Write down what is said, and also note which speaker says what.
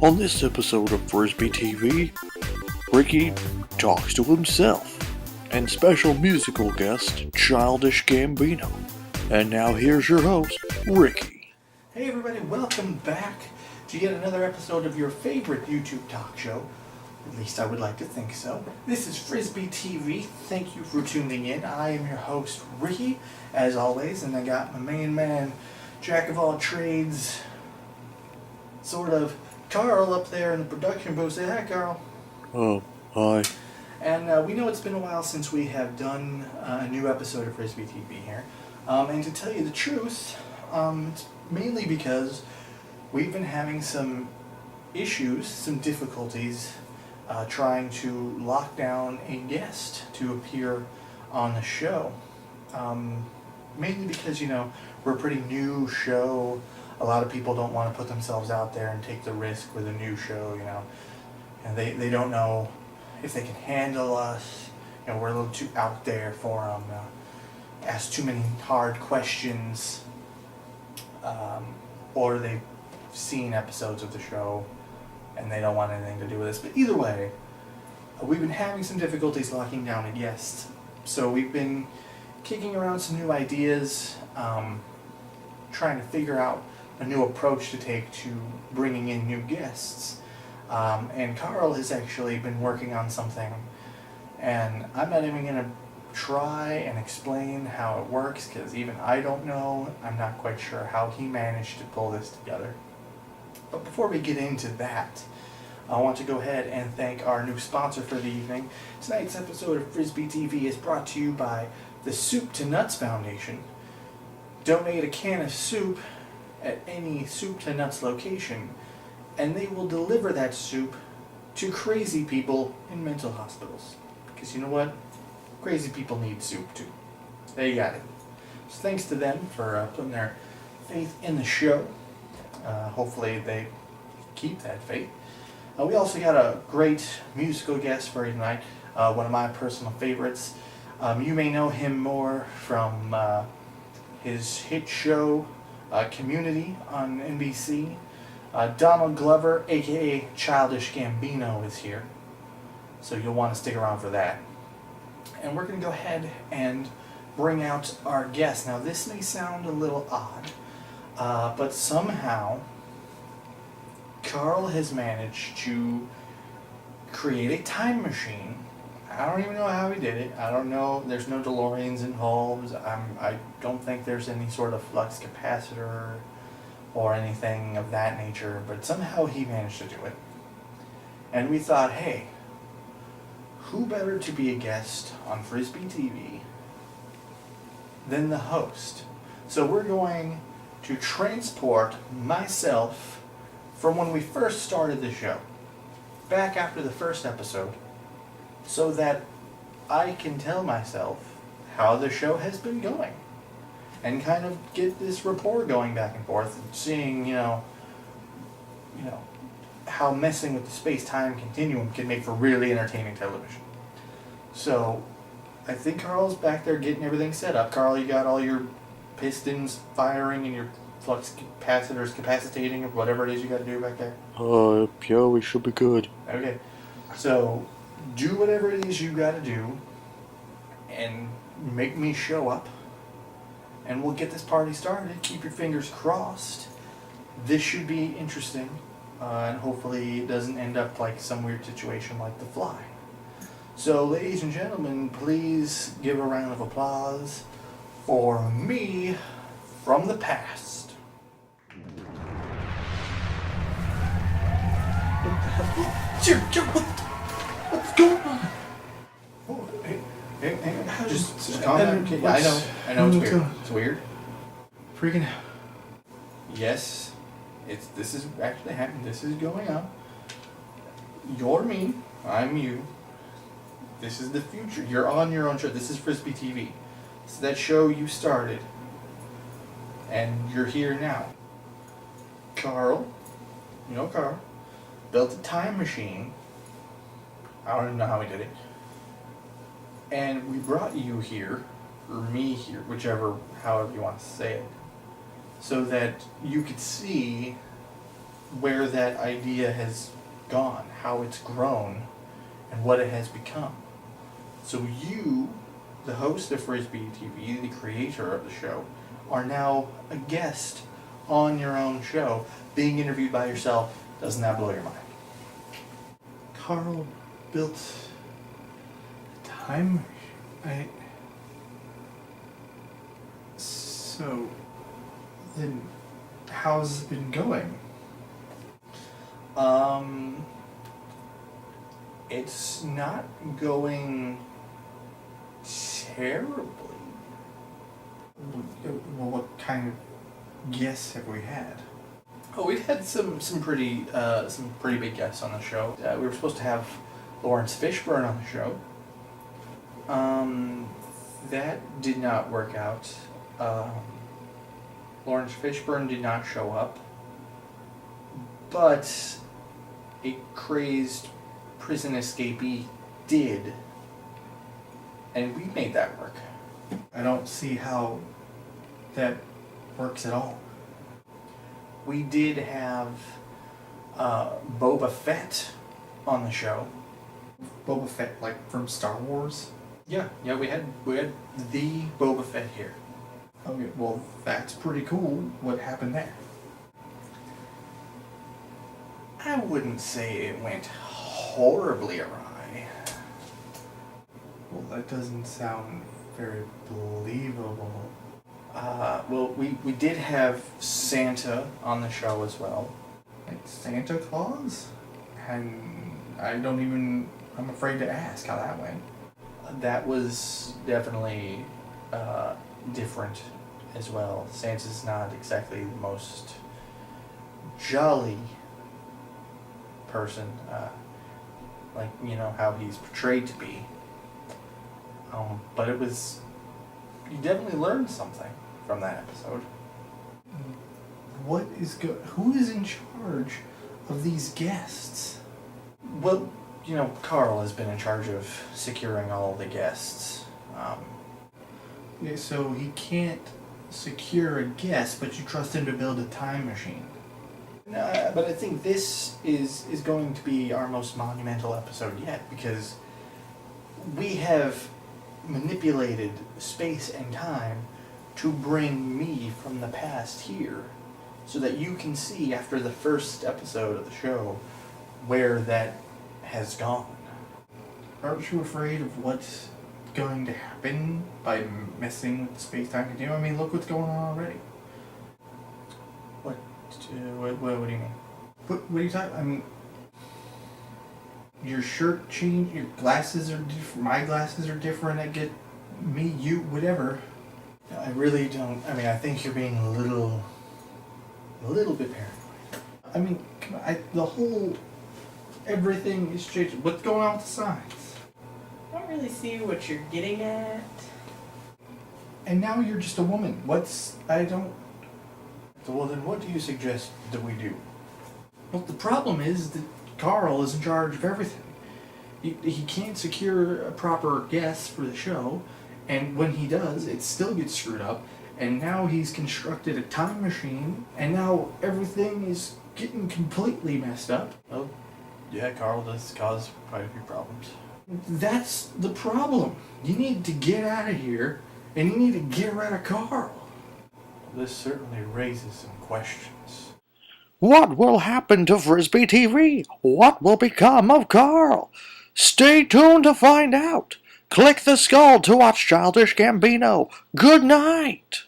Speaker 1: On this episode of FrizbeeTV, Riki talks to himself, and special musical guest Childish Gambino. And now here's your host, Riki.
Speaker 2: Hey everybody, welcome back to yet another episode of your favorite YouTube talk show. At least I would like to think so. This is FrizbeeTV. Thank you for tuning in. I am your host, Riki, as always, and I got my main man, jack of all trades, sort of, Carl up there in the production booth. Say hi, Carl.
Speaker 1: Oh, hi.
Speaker 2: And we know it's been a while since we have done a new episode of FrizbeeTV here. And to tell you the truth, it's mainly because we've been having some issues, some difficulties, trying to lock down a guest to appear on the show. Mainly because, we're a pretty new show. A lot of people don't want to put themselves out there and take the risk with a new show, and they don't know if they can handle us. We're a little too out there for them. Ask too many hard questions, or they've seen episodes of the show and they don't want anything to do with us. But either way, we've been having some difficulties locking down a guest. So we've been kicking around some new ideas, trying to figure out a new approach to take to bringing in new guests. And Carl has actually been working on something, and I'm not even going to try and explain how it works, because even I don't know. I'm not quite sure how he managed to pull this together. But before we get into that, I want to go ahead and thank our new sponsor for the evening. Tonight's episode of FrizbeeTV is brought to you by the Soup to Nuts Foundation. Donate a can of soup at any Soup to Nuts location, and they will deliver that soup to crazy people in mental hospitals. Because you know what? Crazy people need soup too. They got it. So thanks to them for putting their faith in the show. Hopefully they keep that faith. We also got a great musical guest for you tonight. One of my personal favorites. You may know him more from his hit show Community on NBC. Donald Glover, aka Childish Gambino, is here. So you'll want to stick around for that. And we're going to go ahead and bring out our guest. Now this may sound a little odd, but somehow Carl has managed to create a time machine. I don't even know how he did it. I don't know. There's no DeLoreans involved. I don't think there's any sort of flux capacitor or anything of that nature, but somehow he managed to do it. And we thought, hey, who better to be a guest on FrizbeeTV than the host? So we're going to transport myself from when we first started the show, back after the first episode, so that I can tell myself how the show has been going and kind of get this rapport going back and forth, and seeing, how messing with the space-time continuum can make for really entertaining television. So I think Carl's back there getting everything set up. Carl, you got all your pistons firing and your flux capacitors capacitating, or whatever it is you got to do back there?
Speaker 1: Yeah, we should be good.
Speaker 2: Okay. So do whatever it is you got to do and make me show up, and we'll get this party started. Keep your fingers crossed. This should be interesting, and hopefully it doesn't end up like some weird situation like The Fly. So ladies and gentlemen, please give a round of applause for me from the past. What's going on? Oh, hey, just calm down. Okay, I know it's weird. It's weird.
Speaker 3: Freaking out.
Speaker 2: Yes, this is actually happening. This is going on. You're me. I'm you. This is the future. You're on your own show. This is FrizbeeTV. It's that show you started, and you're here now. Carl, Carl, built a time machine. I don't even know how he did it. And we brought you here, or me here, however you want to say it, so that you could see where that idea has gone, how it's grown, and what it has become. So you, the host of FrizbeeTV, the creator of the show, are now a guest on your own show, being interviewed by yourself. Doesn't that blow your mind?
Speaker 3: Carl built a time. So then, how's it been going?
Speaker 2: It's not going terribly.
Speaker 3: Well, what kind of guests have we had?
Speaker 2: Oh, we've had some pretty big guests on the show. We were supposed to have Lawrence Fishburne on the show. That did not work out. Lawrence Fishburne did not show up, but a crazed prison escapee did, and we made that work.
Speaker 3: I don't see how that works at all.
Speaker 2: We did have Boba Fett on the show.
Speaker 3: Boba Fett, like from Star Wars?
Speaker 2: Yeah, we had the Boba Fett here.
Speaker 3: Okay, well, that's pretty cool. What happened there?
Speaker 2: I wouldn't say it went horribly awry.
Speaker 3: Well, that doesn't sound very believable.
Speaker 2: Well, we did have Santa on the show as well.
Speaker 3: Like Santa Claus? And I'm afraid to ask how that went.
Speaker 2: That was definitely different as well. Santa's not exactly the most jolly person, like, how he's portrayed to be. But it was, you definitely learned something from that episode.
Speaker 3: Who is in charge of these guests?
Speaker 2: Well, Carl has been in charge of securing all the guests.
Speaker 3: Yeah, so he can't secure a guest, but you trust him to build a time machine.
Speaker 2: No, but I think this is going to be our most monumental episode yet, because we have manipulated space and time to bring me from the past here, so that you can see after the first episode of the show where that has gone.
Speaker 3: Aren't you afraid of what's going to happen by messing with the space-time continuum? I mean, look what's going on already.
Speaker 2: What do you mean?
Speaker 3: What are you talking? I mean, your shirt changed. Your glasses are different. My glasses are different. I get me, you, whatever.
Speaker 2: I really don't. I mean, I think you're being a little bit paranoid.
Speaker 3: I mean, come on, everything is changing. What's going on with the signs?
Speaker 4: I don't really see what you're getting at.
Speaker 3: And now you're just a woman.
Speaker 2: So, well, then what do you suggest that we do?
Speaker 3: Well, the problem is that Carl is in charge of everything. He can't secure a proper guest for the show, and when he does, it still gets screwed up, and now he's constructed a time machine, and now everything is getting completely messed up.
Speaker 2: Well, yeah, Carl does cause quite a few problems.
Speaker 3: That's the problem. You need to get out of here, and you need to get rid of Carl.
Speaker 2: This certainly raises some questions.
Speaker 1: What will happen to FrizbeeTV? What will become of Carl? Stay tuned to find out. Click the skull to watch Childish Gambino. Good night.